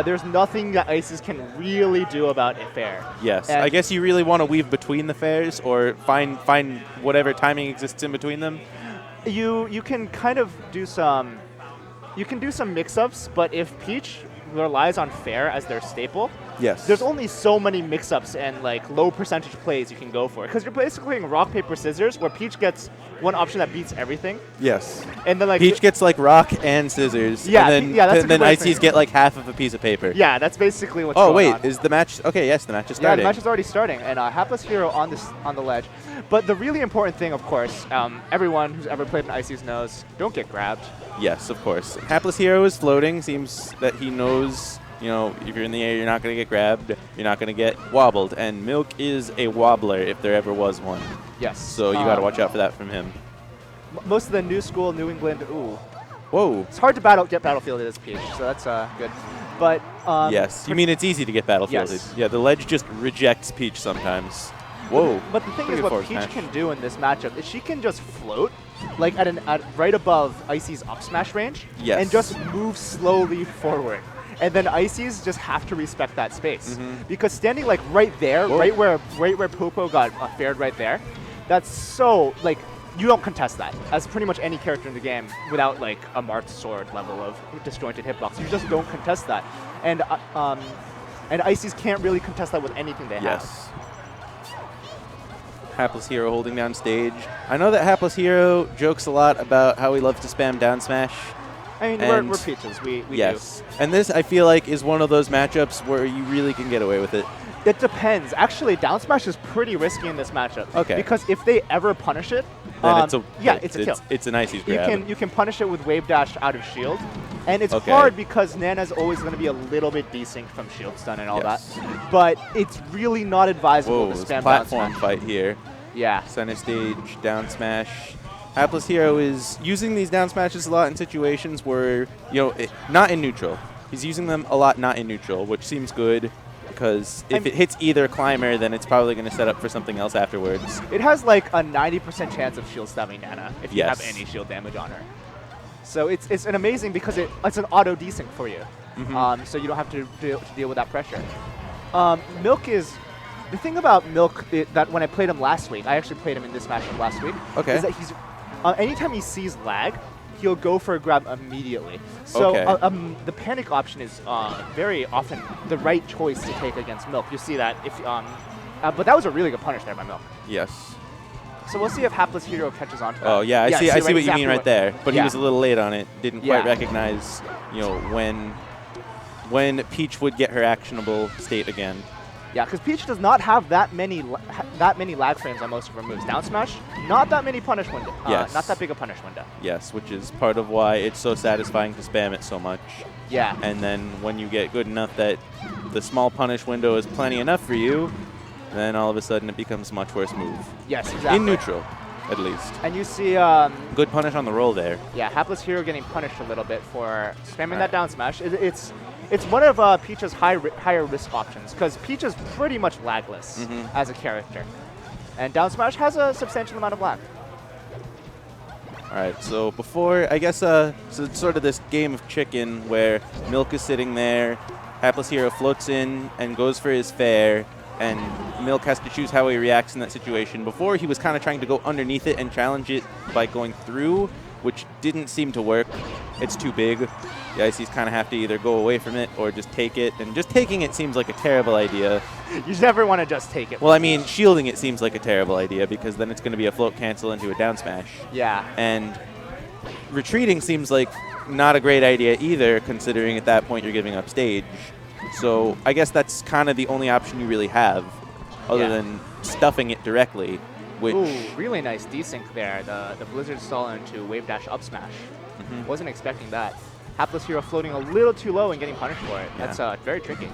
There's nothing that Ices can really do about it fair. Yes, And I guess you really want to weave between the fairs or find whatever timing exists in between them. You can kind of do some mix-ups, but if Peach relies on fair as their staple, yes, there's only so many mix-ups and like low percentage plays you can go for, because you're basically playing rock paper scissors, where Peach gets one option that beats everything. Yes, and then like Peach gets like rock and scissors. Yeah, and that's then Ices get like half of a piece of paper. Yeah, that's basically what's going on. Oh wait, is the match? Okay, yes, the match is starting. Yeah, the match is already starting, and Hapless Hero on the ledge. But the really important thing, of course, everyone who's ever played an Ices knows, don't get grabbed. Yes, of course. Hapless Hero is floating. Seems that he knows, if you're in the air, you're not going to get grabbed. You're not going to get wobbled. And Milk is a wobbler if there ever was one. Yes. So you got to watch out for that from him. Most of the new school New England, ooh. Whoa. It's hard to get battlefielded as Peach, so that's good. But yes, you mean it's easy to get battlefielded. Yes. Yeah, the ledge just rejects Peach sometimes. Whoa. But the thing is, what Peach can do in this matchup is she can just float, like at right above Icy's up smash range, yes, and just move slowly forward. And then Ices just have to respect that space, because standing like right there, whoa, right where Popo got fared right there, that's so like you don't contest that as pretty much any character in the game without like a marked sword level of disjointed hitbox. You just don't contest that, and Ices can't really contest that with anything they have. Yes. Hapless Hero holding down stage. I know that Hapless Hero jokes a lot about how he loves to spam down smash. I mean, we're Peaches. We yes. Do. And this, I feel like, is one of those matchups where you really can get away with it. It depends. Actually, down smash is pretty risky in this matchup. Okay. Because if they ever punish it, then it's a kill. It's an Ices grab. You can punish it with wave dash out of shield, and it's hard because Nana's always going to be a little bit desynced from shield stun and all that. But it's really not advisable to spam platform down smash. fight here. Yeah. Center stage down smash. Hapless Hero is using these down smashes a lot in situations where not in neutral. He's using them a lot not in neutral, which seems good. Because if it hits either climber, then it's probably going to set up for something else afterwards. It has like a 90% chance of shield stabbing Nana if you have any shield damage on her. So it's an amazing because it's an auto desync for you. So you don't have to deal with that pressure. Milk is... The thing about Milk that when I played him last week, I actually played him in this matchup last week, is that he's anytime he sees lag, he'll go for a grab immediately. So the panic option is very often the right choice to take against Milk. You see that if, but that was a really good punish there by Milk. Yes. So we'll see if Hapless Hero catches on to that. Oh yeah, I see what you mean right there. But he was a little late on it. Didn't quite recognize, when Peach would get her actionable state again. Yeah, because Peach does not have that many lag frames on most of her moves. Down smash, not that many punish window. Not that big a punish window. Yes, which is part of why it's so satisfying to spam it so much. Yeah. And then when you get good enough that the small punish window is plenty enough for you, then all of a sudden it becomes a much worse move. Yes, exactly. In neutral, at least. And you see... good punish on the roll there. Yeah, Hapless Hero getting punished a little bit for spamming that down smash. It's one of Peach's higher risk options, because Peach is pretty much lagless as a character. And down smash has a substantial amount of lag. All right, so before, I guess, so it's sort of this game of chicken where Milk is sitting there, Hapless Hero floats in and goes for his fair, and Milk has to choose how he reacts in that situation. Before, he was kind of trying to go underneath it and challenge it by going through, which didn't seem to work. It's too big. The Ices kind of have to either go away from it or just take it, and just taking it seems like a terrible idea. You never want to just take it. Well, I mean, shielding it seems like a terrible idea because then it's going to be a float cancel into a down smash. Yeah. And retreating seems like not a great idea either, considering at that point you're giving up stage. So I guess that's kind of the only option you really have, other than stuffing it directly. Which really nice desync there. The Blizzard stall into wave dash up smash. Wasn't expecting that. Hapless Hero floating a little too low and getting punished for it. Yeah. That's very tricky.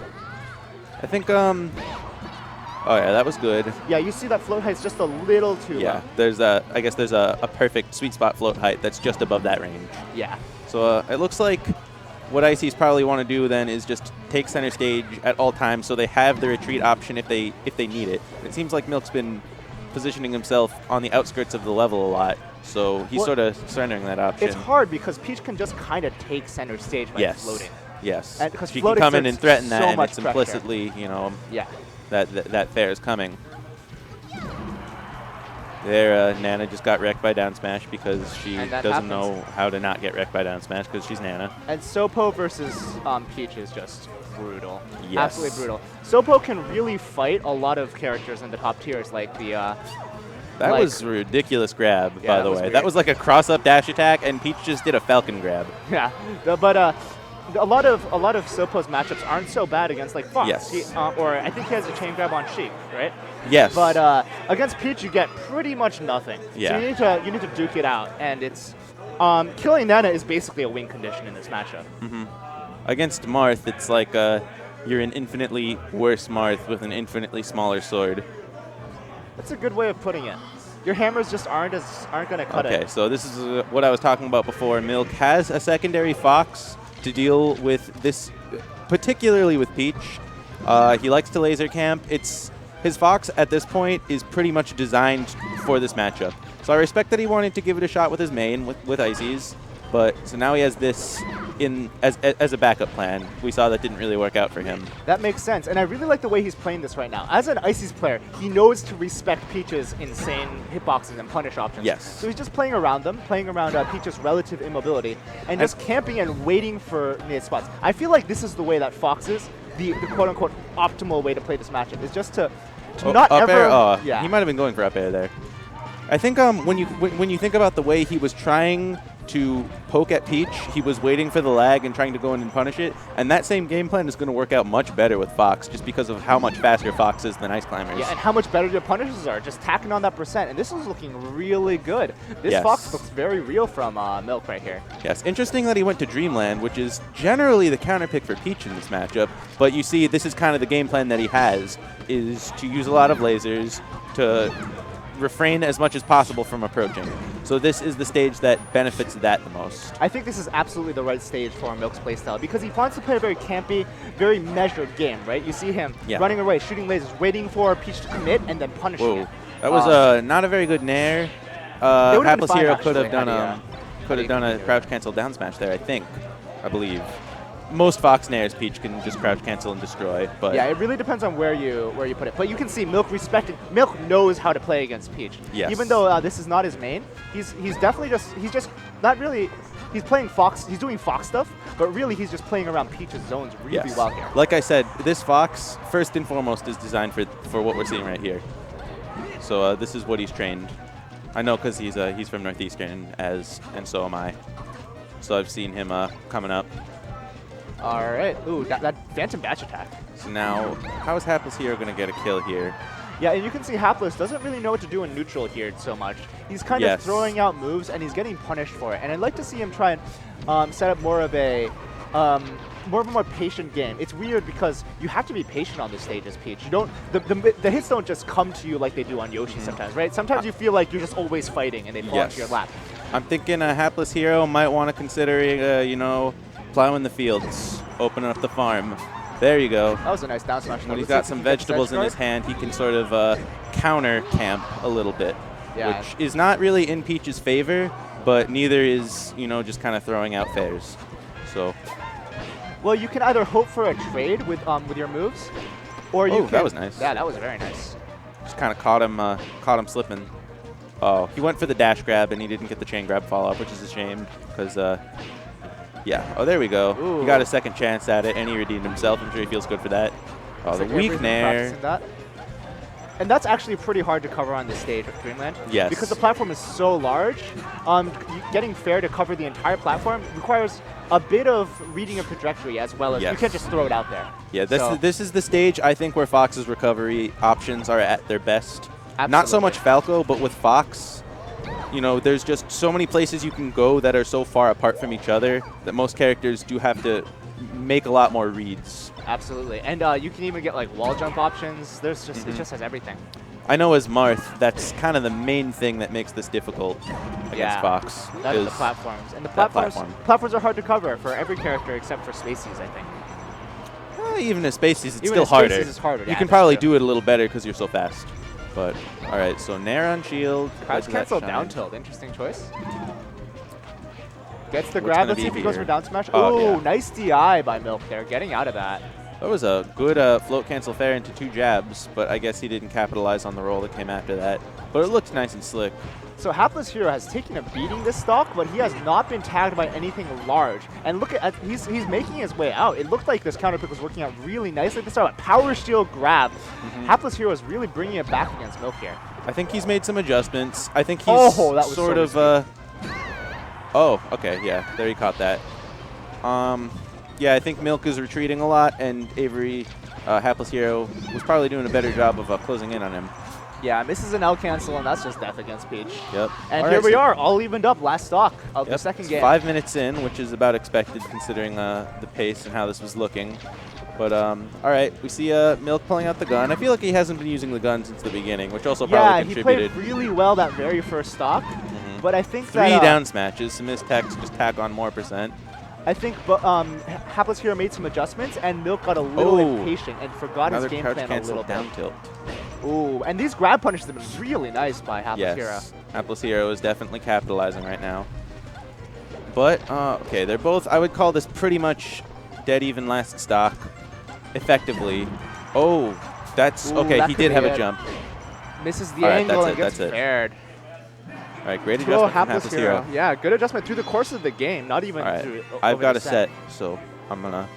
I think, oh yeah, that was good. Yeah, you see that float height is just a little too low. Yeah, I guess there's a perfect sweet spot float height that's just above that range. Yeah. So it looks like what Ices probably want to do then is just take center stage at all times so they have the retreat option if they need it. It seems like Milk's been positioning himself on the outskirts of the level a lot, so he's sort of surrendering that option. It's hard because Peach can just kind of take center stage by floating. Yes. And She can come in and threaten that, and it's pressure. implicitly, you know, Yeah. that fair is coming. There, Nana just got wrecked by down smash because she doesn't know how to not get wrecked by down smash because she's Nana. And Sopo versus Peach is just brutal. Yes. Absolutely brutal. Sopo can really fight a lot of characters in the top tiers, like the... that was a ridiculous grab, by the way. Weird. That was like a cross-up dash attack, and Peach just did a Falcon grab. Yeah, but a lot of Sopo's matchups aren't so bad against like Fox. Yes. Or I think he has a chain grab on Sheik, right? Yes. But against Peach, you get pretty much nothing. Yeah. So you need to duke it out, and it's killing Nana is basically a win condition in this matchup. Mm-hmm. Against Marth, it's like you're an infinitely worse Marth with an infinitely smaller sword. That's a good way of putting it. Your hammers just aren't going to cut it. Okay, so this is what I was talking about before. Milk has a secondary Fox to deal with this, particularly with Peach. He likes to laser camp. His Fox at this point is pretty much designed for this matchup. So I respect that he wanted to give it a shot with his main, with Ices. But so now he has this in as a backup plan. We saw that didn't really work out for him. That makes sense, and I really like the way he's playing this right now. As an Ices player, he knows to respect Peach's insane hitboxes and punish options. Yes. So he's just playing around them, playing around Peach's relative immobility, and just camping and waiting for mid spots. I feel like this is the way that Fox is, the quote-unquote optimal way to play this matchup, is just to not up ever... air? Oh, yeah. He might have been going for up air there. I think when you think about the way he was trying to poke at Peach, he was waiting for the lag and trying to go in and punish it. And that same game plan is going to work out much better with Fox just because of how much faster Fox is than Ice Climbers. Yeah, and how much better your punishes are, just tacking on that percent. And this is looking really good. This Yes. Fox looks very real from Milk right here. Yes, interesting that he went to Dreamland, which is generally the counter pick for Peach in this matchup. But you see, this is kind of the game plan that he has, is to use a lot of lasers to refrain as much as possible from approaching. So this is the stage that benefits that the most. I think this is absolutely the right stage for Milk's playstyle because he wants to play a very campy, very measured game, right? You see him running away, shooting lasers, waiting for Peach to commit, and then punishing it. That was not a very good nair. Hapless Hero could have done a crouch cancel down smash there, I believe. Most Fox nairs Peach can just crouch cancel and destroy, but yeah, it really depends on where you put it. But you can see Milk knows how to play against Peach. Yes. Even though this is not his main, he's just not really. He's playing Fox. He's doing Fox stuff, but really he's just playing around Peach's zones really well here. Like I said, this Fox first and foremost is designed for what we're seeing right here. So this is what he's trained. I know because he's from Northeastern, and so am I. So I've seen him coming up. All right. Ooh, that Phantom Dash attack. So now, how is Hapless Hero going to get a kill here? Yeah, and you can see Hapless doesn't really know what to do in neutral here so much. He's kind of throwing out moves, and he's getting punished for it. And I'd like to see him try and set up more of a more patient game. It's weird because you have to be patient on this stage as Peach. You don't the hits don't just come to you like they do on Yoshi sometimes, right? Sometimes you feel like you're just always fighting, and they fall into your lap. I'm thinking a Hapless Hero might want to consider, plowing the fields, opening up the farm. There you go. That was a nice down smash. When he's got some vegetables in his hand, he can sort of counter camp a little bit, which is not really in Peach's favor, but neither is, just kind of throwing out fairs. So. Well, you can either hope for a trade with your moves, or you can. That was nice. Yeah, that was very nice. Just kind of caught him slipping. Oh, he went for the dash grab and he didn't get the chain grab follow up, which is a shame because. Yeah. Oh, there we go. Ooh. He got a second chance at it, and he redeemed himself. I'm sure he feels good for that. Oh, the weak nair. And that's actually pretty hard to cover on this stage with Dreamland. Yes. Because the platform is so large, getting fair to cover the entire platform requires a bit of reading a trajectory as well as you can't just throw it out there. Yeah, this is the stage, I think, where Fox's recovery options are at their best. Absolutely. Not so much Falco, but with Fox, there's just so many places you can go that are so far apart from each other that most characters do have to make a lot more reads. Absolutely. And you can even get like wall jump options. There's just it just has everything. I know as Marth, that's kind of the main thing that makes this difficult against Fox. That is the platforms. And the platforms are hard to cover for every character except for Spaceys, I think. Even in Spaceys, it's still harder. Spaceys is harder. You can probably do it a little better because you're so fast. But, all right, so Nair on shield. Crouch cancel down tilt. Interesting choice. Gets the what's grab. gonna Let's be see if he goes here. for down smash. Oh, Ooh, yeah. nice DI by Milk there, getting out of that. That was a good float cancel fair into 2 jabs, but I guess he didn't capitalize on the roll that came after that. But it looked nice and slick. So Hapless Hero has taken a beating this stock, but he has not been tagged by anything large. And look at he's making his way out. It looked like this counter pick was working out really nicely at the start. Power shield grab. Hapless Hero is really bringing it back against Milk here. I think he's made some adjustments. I think he's Oh, that was sort so of. risky. Oh, okay, yeah, there he caught that. Yeah, I think Milk is retreating a lot, and Avery, Hapless Hero, was probably doing a better job of closing in on him. Yeah, misses an L cancel, and that's just death against Peach. Yep. And All here right, we so are, all evened up, last stock of the Yep, second it's game. 5 minutes in, which is about expected considering the pace and how this was looking. But all right, we see Milk pulling out the gun. I feel like he hasn't been using the gun since the beginning, which also probably Yeah, he contributed. played really well that very first stock, but I think 3 that down smashes, some mistacks, just tack on more %. I think Hapless Hero made some adjustments, and Milk got a little impatient and forgot his Another game crouch plan a cancel little down bit. tilt. Ooh, and these grab punishes have been really nice by Hapless Hero. Yes, Hapless Hero is definitely capitalizing right now. But, okay, they're both, I would call this pretty much dead even last stock, effectively. Oh, that's, Ooh, okay, that he could did be have a it. jump. Misses the All right, angle that's and it, gets that's it. paired. All right, great Throw adjustment from Hapless Hero. Yeah, good adjustment through the course of the game, not even All right, through I've over got the a set, so I'm going to